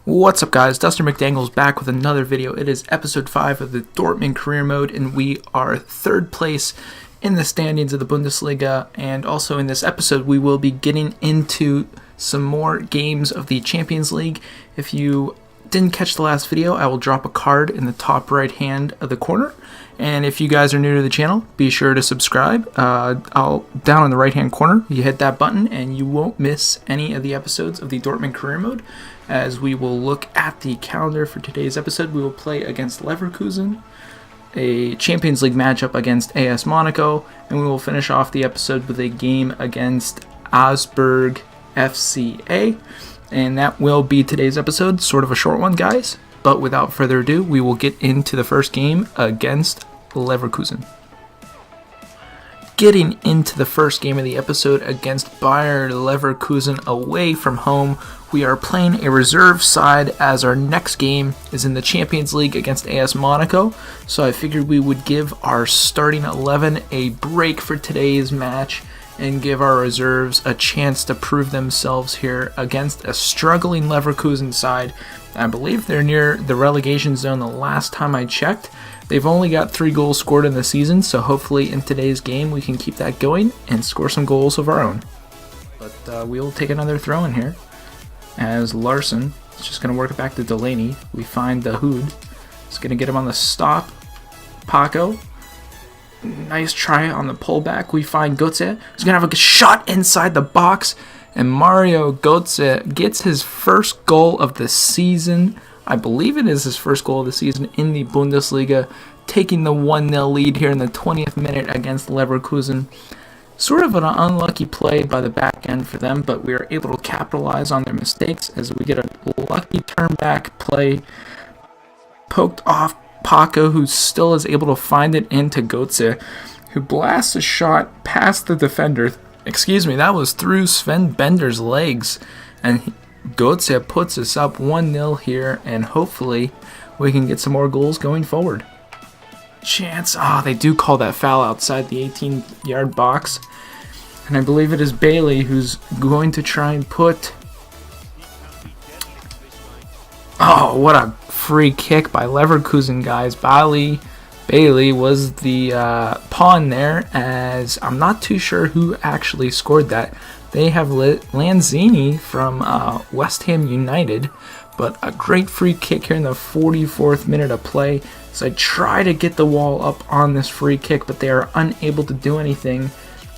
What's up, guys? Dustin McDangles back with another video. It is episode 5 of the Dortmund career mode, and we are third place in the standings of the Bundesliga. And also in this episode, we will be getting into some more games of the Champions League. If you didn't catch the last video, I will drop a card in the top right hand of the corner. And if you guys are new to the channel, be sure to subscribe. Down in the right hand corner, you hit that button and you won't miss any of the episodes of the Dortmund career mode. As we will look at the calendar for today's episode, we will play against Leverkusen, a Champions League matchup against AS Monaco, and we will finish off the episode with a game against Augsburg FCA. And that will be today's episode. Sort of a short one, guys. But without further ado, we will get into the first game against Leverkusen. Getting into the first game of the episode against Bayer Leverkusen away from home, we are playing a reserve side as our next game is in the Champions League against AS Monaco. So I figured we would give our starting 11 a break for today's match and give our reserves a chance to prove themselves here against a struggling Leverkusen side. I believe they're near the relegation zone the last time I checked. They've only got 3 goals scored in the season, so hopefully in today's game we can keep that going and score some goals of our own. But we'll take another throw in here as Larson is just going to work it back to Delaney. We find Dahoud. It's going to get him on the stop. Paco. Nice try on the pullback. We find Götze. He's going to have a shot inside the box. And Mario Götze gets his first goal of the season. I believe it is his first goal of the season in the Bundesliga, taking the 1-0 lead here in the 20th minute against Leverkusen. Sort of an unlucky play by the back end for them, but we are able to capitalize on their mistakes as we get a lucky turn back play poked off Paco, who still is able to find it into Götze, who blasts a shot past the defender. That was through Sven Bender's legs, and Götze puts us up 1-0 here, and hopefully we can get some more goals going forward. Chance, they do call that foul outside the 18-yard box, and I believe it is Bailey who's going to try and put... Oh, what a free kick by Leverkusen, guys. Bailey was the pawn there, as I'm not too sure who actually scored that. They have Lanzini from West Ham United, but a great free kick here in the 44th minute of play. So I try to get the wall up on this free kick, but they are unable to do anything,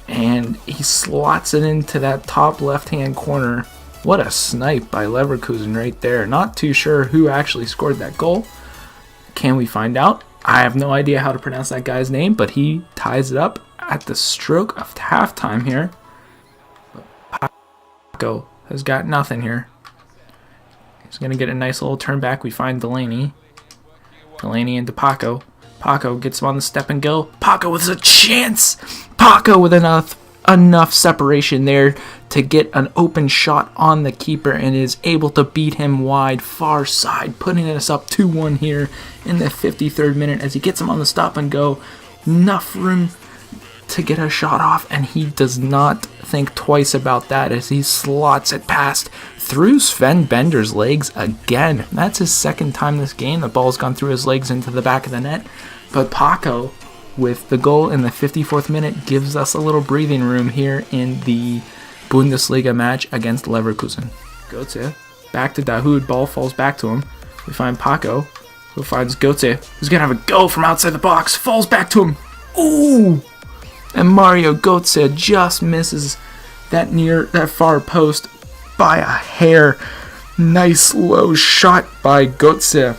and he slots it into that top left-hand corner. What a snipe by Leverkusen right there. Not too sure who actually scored that goal. Can we find out? I have no idea how to pronounce that guy's name, but he ties it up at the stroke of halftime here. Paco has got nothing here. He's going to get a nice little turn back. We find Delaney. Delaney into Paco. Paco gets him on the step and go. Paco with a chance. Paco with enough separation there to get an open shot on the keeper and is able to beat him wide far side, putting us up 2-1 here in the 53rd minute as he gets him on the stop and go. Enough room to get a shot off, and he does not think twice about that as he slots it past through Sven Bender's legs again. That's his second time this game. The ball's gone through his legs into the back of the net, but Paco with the goal in the 54th minute gives us a little breathing room here in the Bundesliga match against Leverkusen. Götze back to Dahoud. Ball falls back to him. We find Paco, who finds Götze, who's going to have a go from outside the box. Falls back to him. Ooh! And Mario Götze just misses that far post by a hair. Nice low shot by Götze.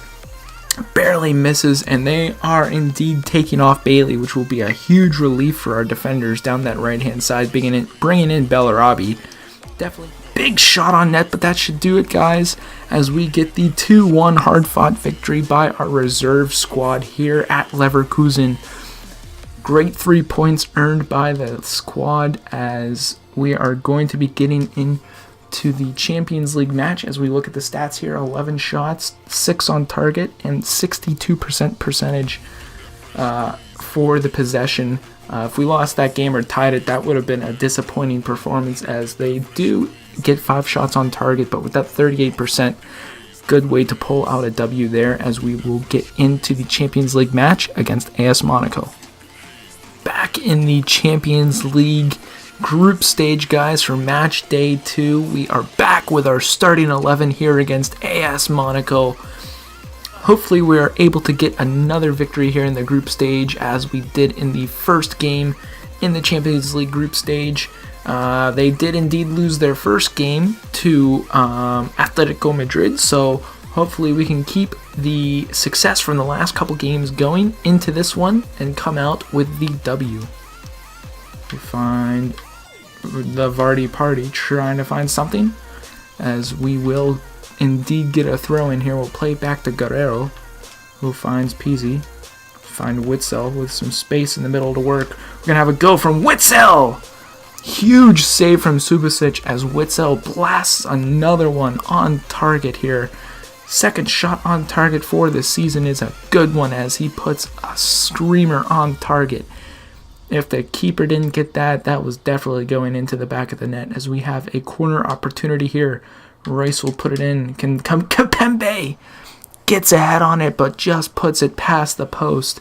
Barely misses, and they are indeed taking off Bailey, which will be a huge relief for our defenders down that right-hand side, bringing in Bellarabi. Definitely big shot on net, but that should do it, guys, as we get the 2-1 hard-fought victory by our reserve squad here at Leverkusen. Great 3 points earned by the squad as we are going to be getting into the Champions League match. As we look at the stats here, 11 shots, 6 on target, and 62% percentage for the possession. If we lost that game or tied it, that would have been a disappointing performance, as they do get 5 shots on target, but with that 38%, good way to pull out a W there, as we will get into the Champions League match against AS Monaco. Back in the Champions League group stage, guys, for match day 2. We are back with our starting 11 here against AS Monaco. Hopefully we are able to get another victory here in the group stage, as we did in the first game in the Champions League group stage. They did indeed lose their first game to Atletico Madrid, so hopefully we can keep the success from the last couple games going into this one and come out with the W. We find the Vardy party trying to find something, as we will indeed get a throw in here. We'll play back to Guerrero, who finds Pizzi. Find Witzel with some space in the middle to work. We're going to have a go from Witzel! Huge save from Subasic, as Witzel blasts another one on target here. Second shot on target for this season is a good one, as he puts a screamer on target. If the keeper didn't get that, that was definitely going into the back of the net, as we have a corner opportunity here. Royce will put it in. Can come Kapembe! Gets ahead on it, but just puts it past the post.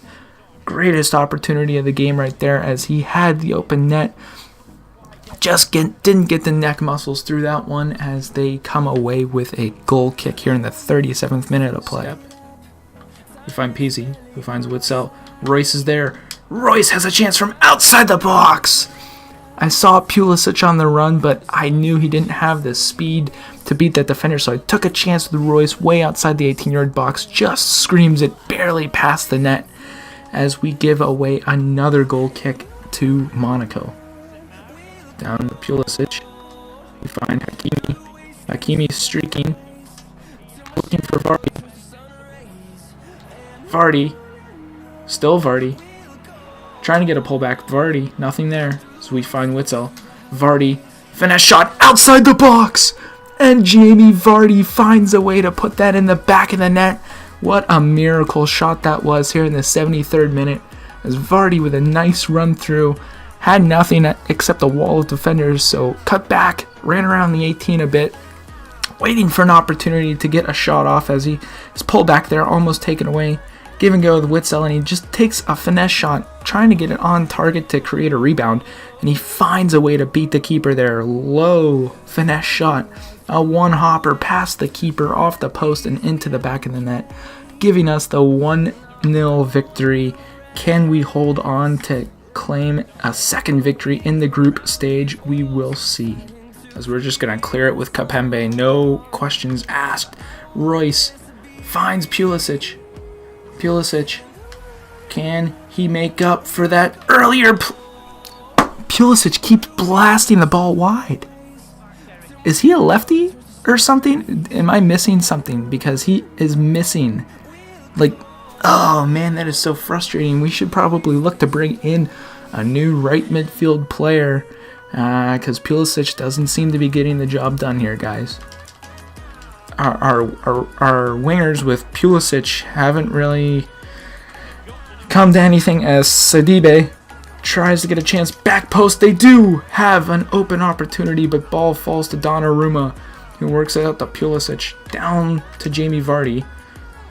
Greatest opportunity of the game right there, as he had the open net. Just didn't get the neck muscles through that one, as they come away with a goal kick here in the 37th minute of play. We find Pizzi, who finds Witzel. Royce is there. Royce has a chance from outside the box. I saw Pulisic on the run, but I knew he didn't have the speed to beat that defender, so I took a chance with Royce way outside the 18-yard box. Just screams it barely past the net, as we give away another goal kick to Monaco. Down to Pulisic. We find Hakimi. Hakimi streaking. Looking for Vardy. Vardy. Still Vardy. Trying to get a pullback. Vardy. Nothing there. So we find Witzel. Vardy. Finesse shot outside the box. And Jamie Vardy finds a way to put that in the back of the net. What a miracle shot that was here in the 73rd minute. As Vardy with a nice run through. Had nothing except a wall of defenders, so cut back, ran around the 18 a bit, waiting for an opportunity to get a shot off, as he is pulled back there, almost taken away. Give and go with Witzel, and he just takes a finesse shot, trying to get it on target to create a rebound, and he finds a way to beat the keeper there. Low finesse shot, a one-hopper past the keeper, off the post, and into the back of the net, giving us the 1-0 victory. Can we hold on to claim a second victory in the group stage? We will see, as we're just going to clear it with Kapembe. No questions asked. Royce finds Pulisic. Pulisic, can he make up for that earlier? Pulisic keeps blasting the ball wide. Is he a lefty or something? Am I missing something? Because he is missing, like, oh man, that is so frustrating. We should probably look to bring in a new right midfield player, because Pulisic doesn't seem to be getting the job done here, guys. Our wingers with Pulisic haven't really come to anything, as Sidibe tries to get a chance. Back post, they do have an open opportunity, but ball falls to Donnarumma, who works it out to Pulisic, down to Jamie Vardy,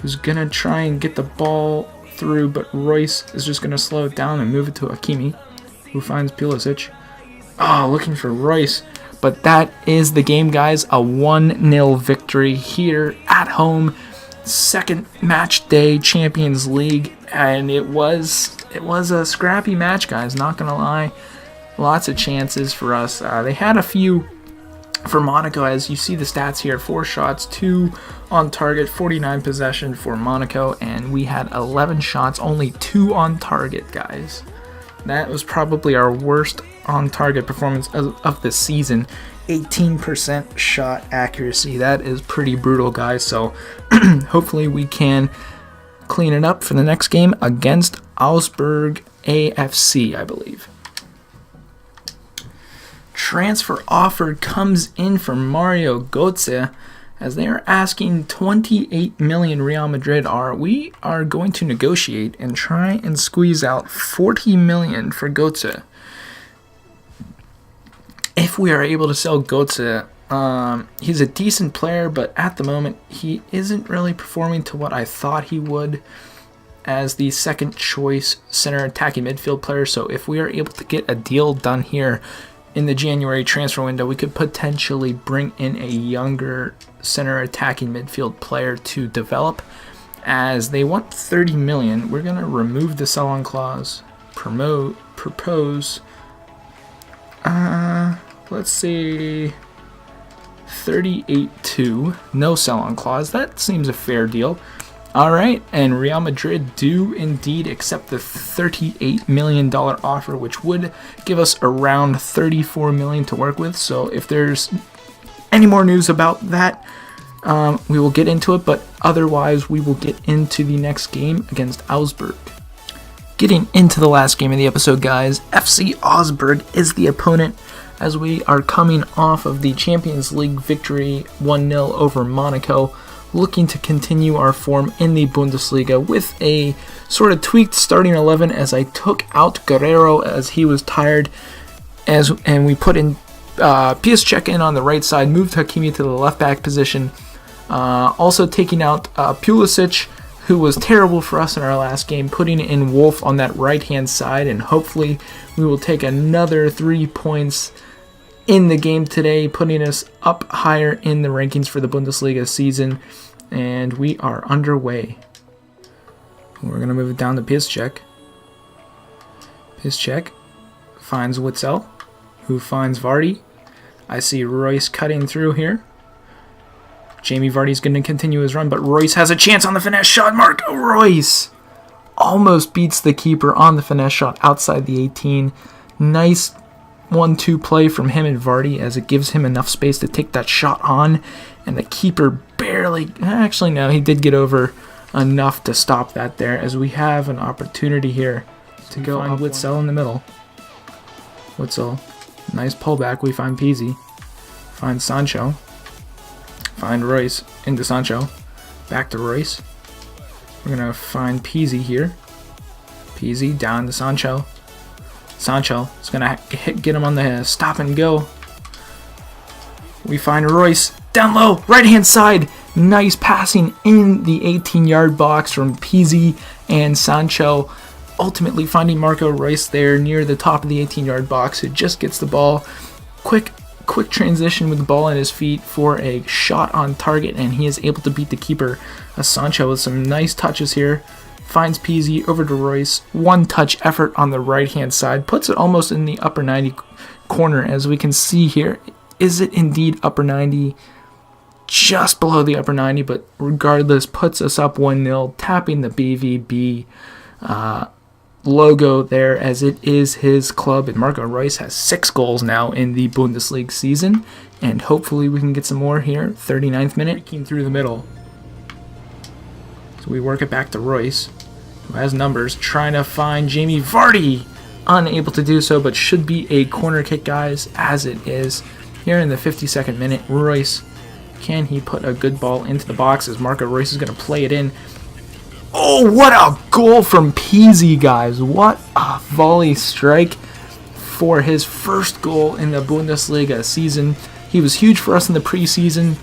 who's going to try and get the ball through, but Royce is just going to slow it down and move it to Hakimi, who finds Pulisic. Oh, looking for Royce. But that is the game, guys. A 1-0 victory here at home. Second match day Champions League. And it was a scrappy match, guys. Not going to lie. Lots of chances for us. They had a few for Monaco, as you see the stats here. 4 shots, 2 on target, 49 possession for Monaco. And we had 11 shots, only 2 on target, guys. That was probably our worst on-target performance of the season. 18% shot accuracy. That is pretty brutal, guys. So hopefully we can clean it up for the next game against Augsburg AFC, I believe. Transfer offer comes in for Mario Götze, as they are asking 28 million. Real Madrid are. We are going to negotiate and try and squeeze out 40 million for Götze. If we are able to sell Götze, He's a decent player, but at the moment he isn't really performing to what I thought he would as the second choice center attacking midfield player. So if we are able to get a deal done here in the January transfer window, we could potentially bring in a younger center attacking midfield player to develop. As they want 30 million, we're going to remove the sell-on clause, propose, let's see, 38.2, no sell-on clause. That seems a fair deal. Alright, and Real Madrid do indeed accept the $38 million offer, which would give us around 34 million to work with. So if there's any more news about that, we will get into it, but otherwise we will get into the next game against Augsburg. Getting into the last game of the episode, guys, FC Augsburg is the opponent, as we are coming off of the Champions League victory 1-0 over Monaco, looking to continue our form in the Bundesliga with a sort of tweaked starting 11, as I took out Guerrero as he was tired, and we put in Piszczek in on the right side, moved Hakimi to the left back position, also taking out Pulisic, who was terrible for us in our last game, putting in Wolf on that right hand side, and hopefully we will take another 3 points in the game today, putting us up higher in the rankings for the Bundesliga season, and we are underway. We're going to move it down to Piszczek. Piszczek finds Witzel, who finds Vardy. I see Royce cutting through here. Jamie Vardy's going to continue his run, but Royce has a chance on the finesse shot. Marco Royce almost beats the keeper on the finesse shot outside the 18. Nice 1-2 play from him and Vardy, as it gives him enough space to take that shot on, and the keeper barely, actually no, he did get over enough to stop that there, as we have an opportunity here to go on Witzel in the middle. Witzel, nice pullback, we find Pizzi, find Sancho, find Royce into Sancho, back to Royce. We're going to find Pizzi here. Pizzi down to Sancho. Sancho is going to get him on the stop and go. We find Royce down low, right hand side. Nice passing in the 18-yard box from Pizzi and Sancho. Ultimately finding Marco Royce there near the top of the 18-yard box, who just gets the ball. Quick transition with the ball at his feet for a shot on target, and he is able to beat the keeper. Sancho with some nice touches here. Finds Pizzi over to Royce. One touch effort on the right hand side. Puts it almost in the upper 90 corner, as we can see here. Is it indeed upper 90? Just below the upper 90, but regardless, puts us up 1-0, tapping the BVB logo there, as it is his club, and Marco Royce has 6 goals now in the Bundesliga season, and hopefully we can get some more here. 39th minute, came through the middle. So we work it back to Royce, who has numbers, trying to find Jamie Vardy. Unable to do so, but should be a corner kick, guys, as it is. Here in the 52nd minute, Royce, can he put a good ball into the box, as Marco Royce is going to play it in. Oh, what a goal from Pizzi, guys. What a volley strike for his first goal in the Bundesliga season. He was huge for us in the preseason,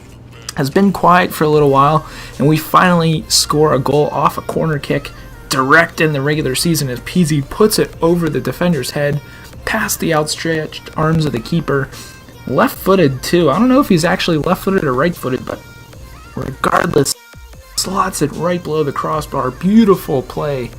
has been quiet for a little while, and we finally score a goal off a corner kick direct in the regular season, as Pizzi puts it over the defender's head, past the outstretched arms of the keeper. Left-footed, too. I don't know if he's actually left-footed or right-footed, but regardless, slots it right below the crossbar. Beautiful play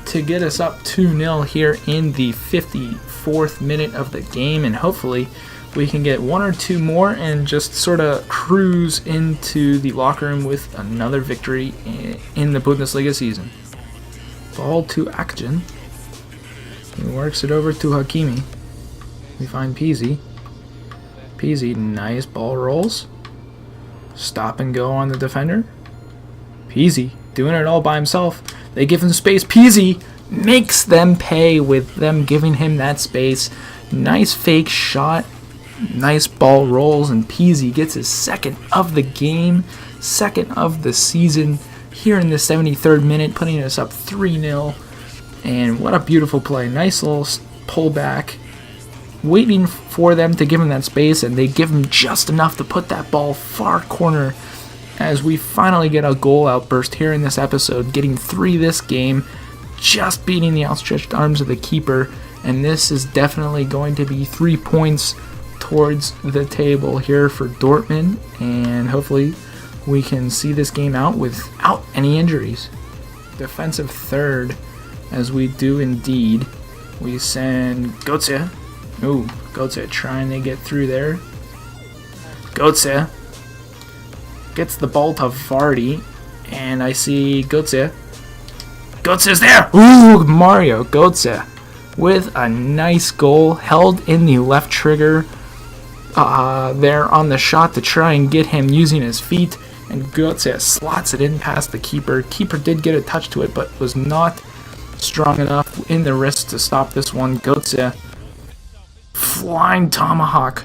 to get us up 2-0 here in the 54th minute of the game, and hopefully we can get 1 or 2 more and just sort of cruise into the locker room with another victory in the Bundesliga season. Ball to Akjan. He works it over to Hakimi. We find Pizzi. Pizzi, nice ball rolls. Stop and go on the defender. Pizzi doing it all by himself. They give him space. Pizzi makes them pay with them giving him that space. Nice fake shot. Nice ball rolls, and Pizzi gets his second of the game, second of the season here in the 73rd minute, putting us up 3-0. And what a beautiful play. Nice little pullback. waiting for them to give him that space, and they give him just enough to put that ball far corner as we finally get a goal outburst here in this episode, getting 3 this game, just beating the outstretched arms of the keeper, and this is definitely going to be 3 points towards the table here for Dortmund, and hopefully we can see this game out without any injuries. Defensive third, as we do indeed. We send Götze. Ooh, Götze trying to get through there. Götze gets the ball to Vardy, and I see Götze. Götze's there! Ooh, Mario Götze with a nice goal, held in the left trigger there on the shot to try and get him using his feet, and Götze slots it in past the keeper. Keeper did get a touch to it, but was not strong enough in the wrist to stop this one. Götze, flying tomahawk,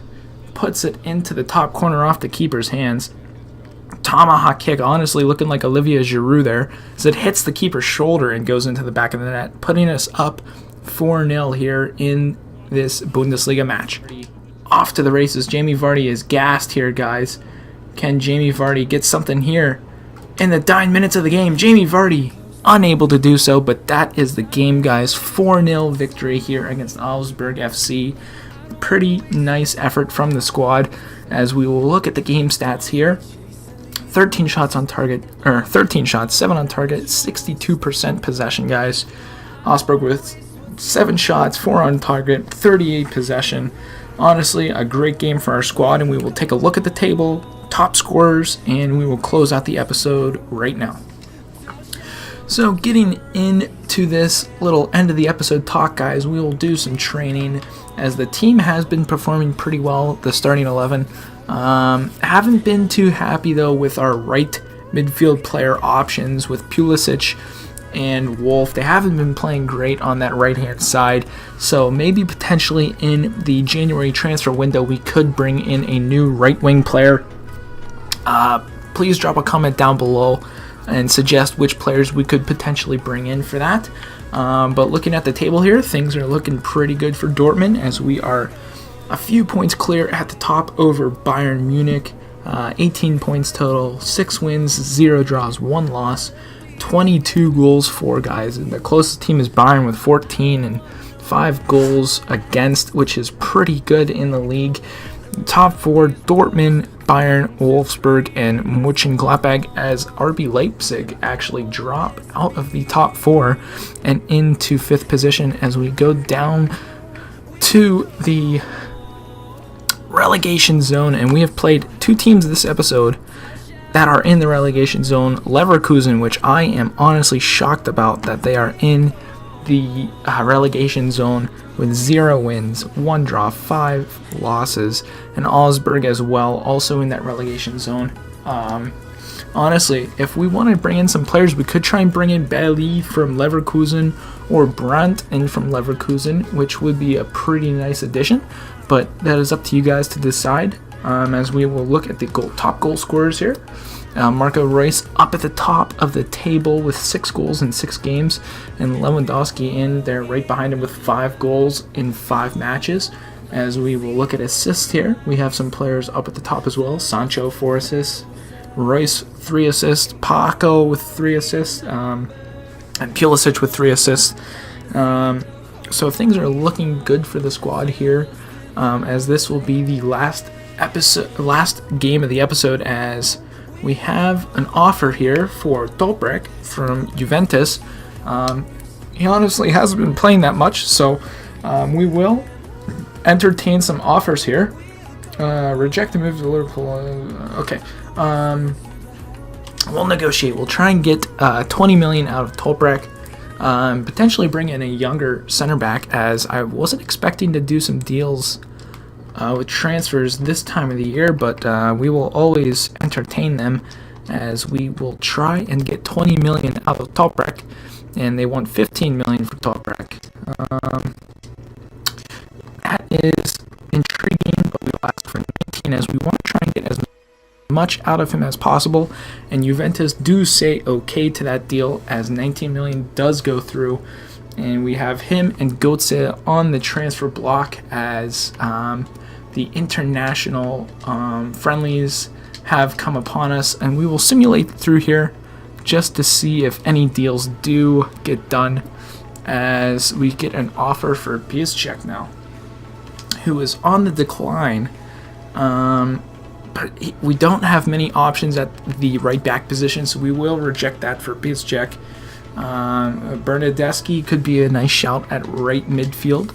puts it into the top corner off the keeper's hands. Tomahawk kick, honestly looking like Olivier Giroud there, as it hits the keeper's shoulder and goes into the back of the net, putting us up 4-0 here in this Bundesliga match. Off to the races. Jamie Vardy is gassed here, guys. Can Jamie Vardy get something here in the dying minutes of the game? Jamie Vardy unable to do so, but that is the game, guys. 4-0 victory here against Augsburg FC. Pretty nice effort from the squad, as we will look at the game stats here. 13 shots on target, or 13 shots, 7 on target, 62% possession, guys. Augsburg with 7 shots, 4 on target, 38 possession. Honestly, a great game for our squad, and we will take a look at the table, top scorers, and we will close out the episode right now. So getting into this little end of the episode talk, guys, we will do some training, as the team has been performing pretty well, the starting 11. Haven't been too happy, though, with our right midfield player options with Pulisic and Wolf. They haven't been playing great on that right-hand side, so maybe potentially in the January transfer window we could bring in a new right-wing player. Please drop a comment down below and suggest which players we could potentially bring in for that. But looking at the table here, things are looking pretty good for Dortmund, as we are a few points clear at the top over Bayern Munich. 18 points total, 6 wins, 0 draws, 1 loss, 22 goals for, guys. And the closest team is Bayern with 14 and 5 goals against, which is pretty good in the league. Top 4, Dortmund, Bayern, Wolfsburg, and Mönchengladbach, as RB Leipzig actually drop out of the top 4 and into 5th position, as we go down to the relegation zone. And we have played 2 teams this episode that are in the relegation zone. Leverkusen, which I am honestly shocked about that they are in the relegation zone with 0 wins, 1 draw, 5 losses, and Augsburg as well, also in that relegation zone. Honestly, if we want to bring in some players, we could try and bring in Bailly from Leverkusen or Brandt in from Leverkusen, which would be a pretty nice addition, but that is up to you guys to decide. As we will look at the top goal scorers here. Marco Reus up at the top of the table with 6 goals in 6 games, and Lewandowski in there right behind him with 5 goals in 5 matches. As we will look at assists here, we have some players up at the top as well. Sancho 4 assists, Reus 3 assists, Paco with 3 assists, and Pulisic with 3 assists. So things are looking good for the squad here, as this will be the last game of the episode, as we have an offer here for Toprak from Juventus. He honestly hasn't been playing that much, so we will entertain some offers here. Reject the move to Liverpool. Okay. We'll negotiate. We'll try and get 20 million out of Toprak. Potentially bring in a younger center back, as I wasn't expecting to do some deals with transfers this time of the year, but we will always entertain them, as we will try and get 20 million out of Toprak, and they want 15 million for Toprak. That is intriguing, but we will ask for 19, as we want to try and get as much out of him as possible, and Juventus do say okay to that deal, as 19 million does go through. And we have him and Götze on the transfer block as the international friendlies have come upon us, and we will simulate through here just to see if any deals do get done, as we get an offer for Piszczek now, who is on the decline. But we don't have many options at the right back position, so we will reject that for Piszczek. Bernadeschi could be a nice shout at right midfield,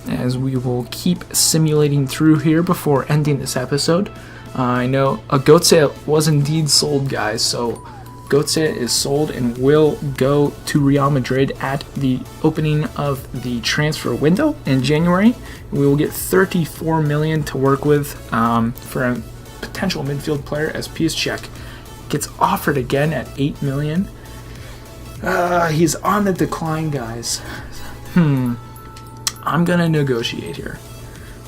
as we will keep simulating through here before ending this episode. I know Götze was indeed sold, guys, so Götze is sold and will go to Real Madrid at the opening of the transfer window in January. We will get 34 million to work with for a potential midfield player, as Piszczek gets offered again at 8 million. He's on the decline, guys. I'm gonna negotiate here.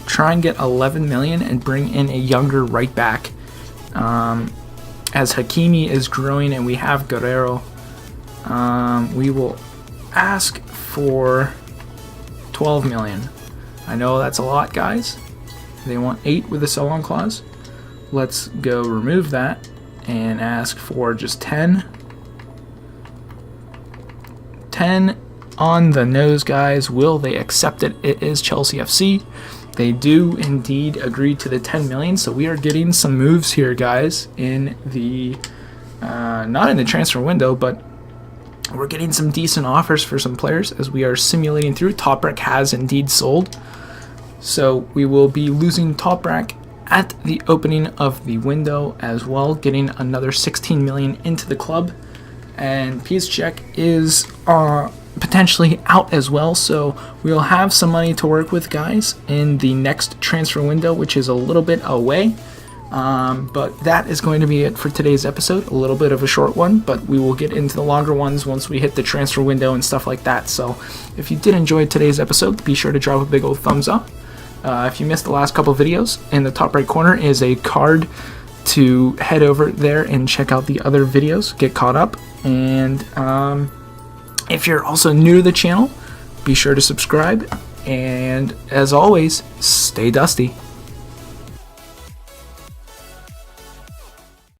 Try and get 11 million and bring in a younger right back. As Hakimi is growing and we have Guerrero, we will ask for 12 million. I know that's a lot, guys. They want 8 with a sell-on clause. Let's go remove that and ask for just 10. 10 on the nose, guys. Will they accept it? It is Chelsea FC. They do indeed agree to the 10 million, so we are getting some moves here, guys, in the not in the transfer window, but we're getting some decent offers for some players as we are simulating through. Toprak has indeed sold, so we will be losing Toprak at the opening of the window as well, getting another 16 million into the club, and Piszczek is potentially out as well, so we'll have some money to work with, guys, in the next transfer window, which is a little bit away. But that is going to be it for today's episode. A little bit of a short one, but we will get into the longer ones once we hit the transfer window and stuff like that. So if you did enjoy today's episode, be sure to drop a big old thumbs up. If you missed the last couple videos, in the top right corner is a card to head over there and check out the other videos, get caught up. And if you're also new to the channel, be sure to subscribe. And as always, stay dusty.